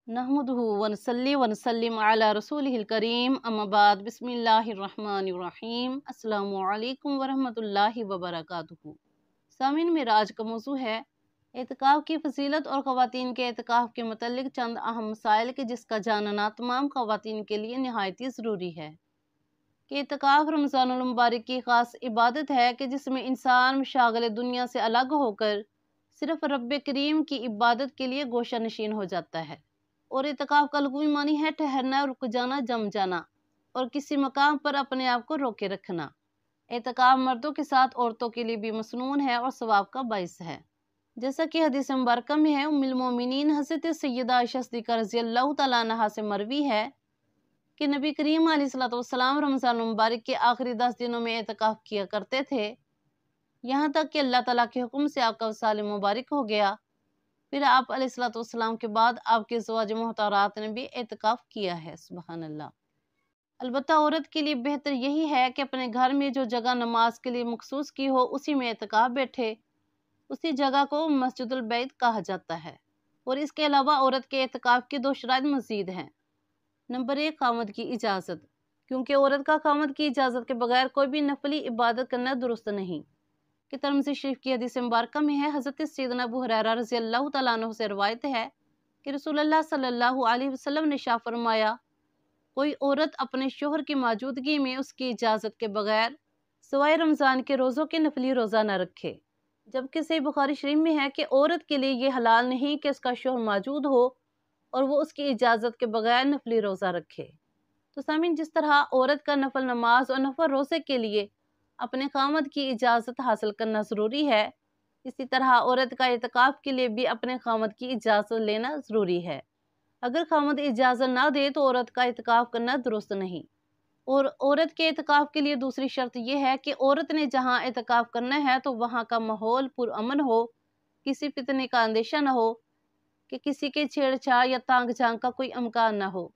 नहमदुहु व नसल्ली व नसल्लिम अला रसूलिहिल करीम अम्मा बाद बिस्मिल्लाहिर रहमानिर रहीम अस्सलामु अलैकुम व रहमतुल्लाहि व बरकातुहू। सामीन में आज का मौजू है एतकाफ़ की फजीलत और ख़वातीन के एतकाफ़ के मतलब चंद अहम मसाइल के जिसका जानना तमाम ख़वातीन के लिए नहायत ही ज़रूरी है कि एतकाफ़ रमज़ानुल मुबारक की ख़ास इबादत है कि जिसमें इंसान मशागल दुनिया से अलग होकर सिर्फ़ रब्बे करीम की इबादत के लिए गोशा नशीन हो जाता है। और एतकाफ़ का लुग़वी मानी है ठहरना, रुक जाना, जम जाना और किसी मकाम पर अपने आप को रोके रखना। एतकाफ़ मर्दों के साथ औरतों के लिए भी मसनून है और सवाब का बाइस है। जैसा कि हदीस मुबारक में है, उम्मुल मोमिनीन हज़रत सय्यदा आयशा सिद्दीक़ा रज़ियल्लाहु तआला अन्हा से मरवी है कि नबी करीम अलैहिस्सलाम रमज़ान मुबारक के आखिरी 10 दिनों में एतकाफ़ किया करते थे, यहाँ तक कि अल्लाह ताला के हुक्म से आपका वसाल मुबारक हो गया। फिर आप अलैहिस्सलाम के बाद आपके ज़वाज मोहतरात ने भी एतकाफ़ किया है। सुबहान अल्लाह। अलबत्ता औरत के लिए बेहतर यही है कि अपने घर में जो जगह नमाज के लिए मखसूस की हो उसी में एतकाफ़ बैठे। उसी जगह को मस्जिदुल बैत कहा जाता है। और इसके अलावा औरत के एतकाफ़ की 2 शराइत मज़ीद हैं। नंबर 1, ख़ावंद की इजाज़त, क्योंकि औरत का ख़ावंद की इजाज़त के बगैर कोई भी नफली इबादत करना दुरुस्त नहीं। कि तिरमिज़ी शरीफ की हदीस मुबारक में है, हज़रत सैयदना अबू हुरैरा रज़ियल्लाहु तआला अन्हु से रवायत है कि रसूलुल्लाह सल्लल्लाहु अलैहि वसल्लम ने इरशाद फरमाया, कोई औरत अपने शोहर की मौजूदगी में उसकी इजाज़त के बगैर सिवाय रमज़ान के रोज़ों के नफली रोज़ा न रखे। जबकि सही बुखारी शरीफ में है कि औरत के लिए ये हलाल नहीं कि उसका शोहर मौजूद हो और वो उसकी इजाज़त के बगैर नफली रोज़ा रखे। तो सामीन, जिस तरह औरत का नफल नमाज और नफल रोज़े के लिए अपने ख़ावंद की इजाज़त हासिल करना ज़रूरी है, इसी तरह औरत का एतकाफ़ के लिए भी अपने ख़ावंद की इजाज़त लेना ज़रूरी है। अगर ख़ावंद इजाज़त ना दे तो औरत का एतकाफ़ करना दुरुस्त नहीं। और औरत के एतकाफ़ के लिए दूसरी शर्त यह है कि औरत ने जहाँ एतकाफ़ करना है तो वहाँ का माहौल पुरअमन हो, किसी फितने का अंदेशा न हो, कि किसी के छेड़छाड़ या तांग झांग का कोई इम्कान न हो।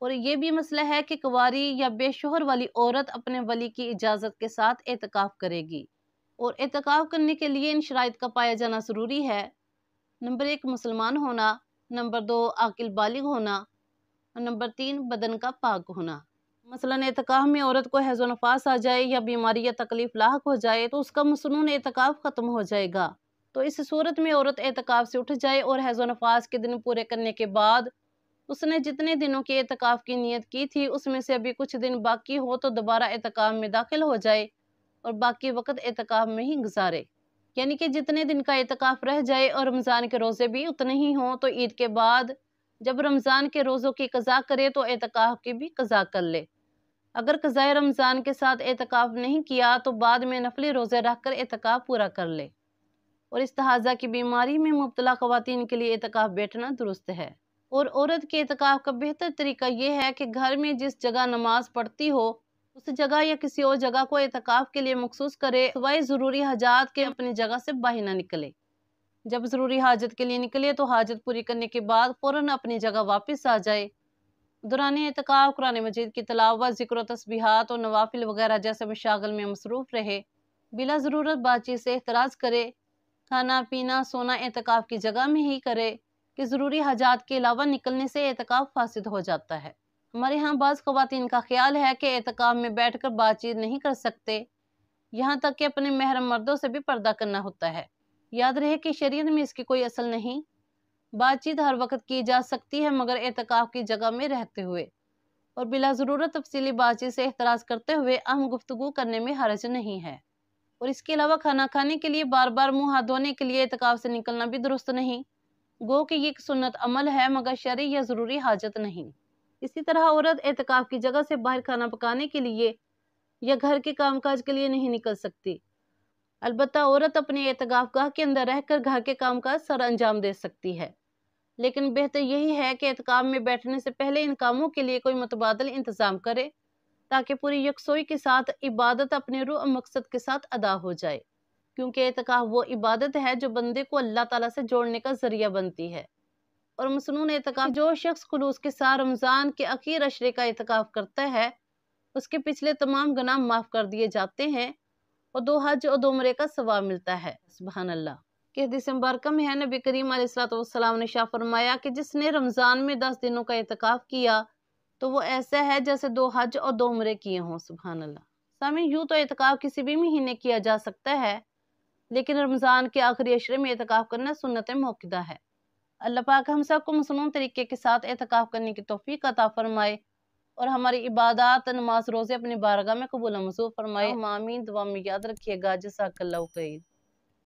और ये भी मसला है कि कुंवारी या बेशोहर वाली औरत अपने वली की इजाज़त के साथ एतकाफ़ करेगी। और एतकाफ़ करने के लिए इन शराइत का पाया जाना ज़रूरी है। नंबर 1, मुसलमान होना। नंबर 2, आकिल बालिग होना। और नंबर 3, बदन का पाक होना। मसलन एतकाफ़ में औरत को हैज़ो नफास आ जाए या बीमारी या तकलीफ लाहक हो जाए तो उसका मसनून एतकाफ़ ख़त्म हो जाएगा। तो इस सूरत में औरत एतकाफ़ से उठ जाए और हैज़ो नफास के दिन पूरे करने के बाद उसने जितने दिनों की एतकाफ़ की नियत की थी उसमें से अभी कुछ दिन बाकी हो तो दोबारा एतकाफ़ में दाखिल हो जाए और बाकी वक़्त एतकाफ़ में ही गुजारे। यानी कि जितने दिन का एतकाफ़ रह जाए और रमज़ान के रोज़े भी उतने ही हों तो ईद के बाद जब रमज़ान के रोज़ों की क़ज़ा करे तो एतकाफ़ की भी क़ज़ा कर ले। अगर क़ज़ाए रमज़ान के साथ एतकाफ़ नहीं किया तो बाद में नफली रोज़े रख कर एतकाफ़ पूरा कर ले। और इस्तिहाज़ा की बीमारी में मुब्तला ख़वातीन के लिए एतकाफ़ बैठना दुरुस्त है। और औरत के एतकाफ़ का बेहतर तरीका यह है कि घर में जिस जगह नमाज पढ़ती हो उस जगह या किसी और जगह को एतकाफ़ के लिए मखसूस करे, सिवाय ज़रूरी हाजात के अपनी जगह से बाहर ना निकले। जब ज़रूरी हाजत के लिए निकले तो हाजत पूरी करने के बाद फ़ौरन अपनी जगह वापस आ जाए। दौरान एतकाफ़ कुरान मजीद की तिलावत, ज़िक्र, तस्बीहात और नवाफिल वगैरह जैसे मशागल में मसरूफ़ रहे। बिला ज़रूरत बातचीत से एहतराज़ करे। खाना पीना सोना एतकाफ़ की जगह में ही करे कि ज़रूरी हाजात के अलावा निकलने से एतकाफ़ फासिद हो जाता है। हमारे यहाँ बाज़ ख़वातीन का ख्याल है कि एतकाफ़ में बैठकर बातचीत नहीं कर सकते, यहाँ तक कि अपने महरम मर्दों से भी पर्दा करना होता है। याद रहे कि शरीयत में इसकी कोई असल नहीं। बातचीत हर वक्त की जा सकती है मगर एतकाफ़ की जगह में रहते हुए, और बिला ज़रूरत तफसीली बातचीत से एहतराज़ करते हुए अहम गुफ्तगू करने में हर्ज नहीं है। और इसके अलावा खाना खाने के लिए बार बार मुँह हाथ धोने के लिए एतकाफ़ से निकलना भी दुरुस्त नहीं। गो कि ये एक सुन्नत अमल है मगर शरई या ज़रूरी हाजत नहीं। इसी तरह औरत एतकाफ़ की जगह से बाहर खाना पकाने के लिए या घर के कामकाज के लिए नहीं निकल सकती। अलबत्ता औरत अपने एतकाफ़ गाह के अंदर रहकर घर के कामकाज सर अंजाम दे सकती है। लेकिन बेहतर यही है कि एतकाफ़ में बैठने से पहले इन कामों के लिए कोई मुतबादिल इंतज़ाम करे ताकि पूरी यकसोई के साथ इबादत अपने रूह और मकसद के साथ अदा हो जाए। क्योंकि एतकाफ़ वो इबादत है जो बंदे को अल्लाह ताला से जोड़ने का ज़रिया बनती है। और मसनून एतकाफ़ जो शख्स खुलूस के साथ रमज़ान के आखिर अशरे का एतकाफ़ करता है उसके पिछले तमाम गुनाह माफ़ कर दिए जाते हैं और 2 हज और 2 उम्रे का सवाब मिलता है। सुबहान अल्लाह। کہ حدیث مبارکہ میں ہے نبی کریم علیہ الصلوۃ والسلام نے شاہ فرمایا کہ جس نے رمضان میں 10 دنوں کا اعتکاف کیا تو وہ ایسا ہے جیسے 2 حج اور 2 عمرے کیے ہوں۔ سبحان اللہ۔ سامعین، یوں تو اعتکاف کسی بھی مہینے کیا جا سکتا ہے، لیکن رمضان کے آخری عشرے میں اعتکاف کرنا سنت موقدہ ہے۔ اللہ پاک ہم سب کو مصنون طریقے کے ساتھ اعتکاف کرنے کی توفیق عطا فرمائے اور ہماری عبادات، نماز، روزے اپنی بارگاہ میں قبول و منظور فرمائے۔ آمین۔ دعا میں یاد رکھیے گا۔ جزاک اللہ خیر۔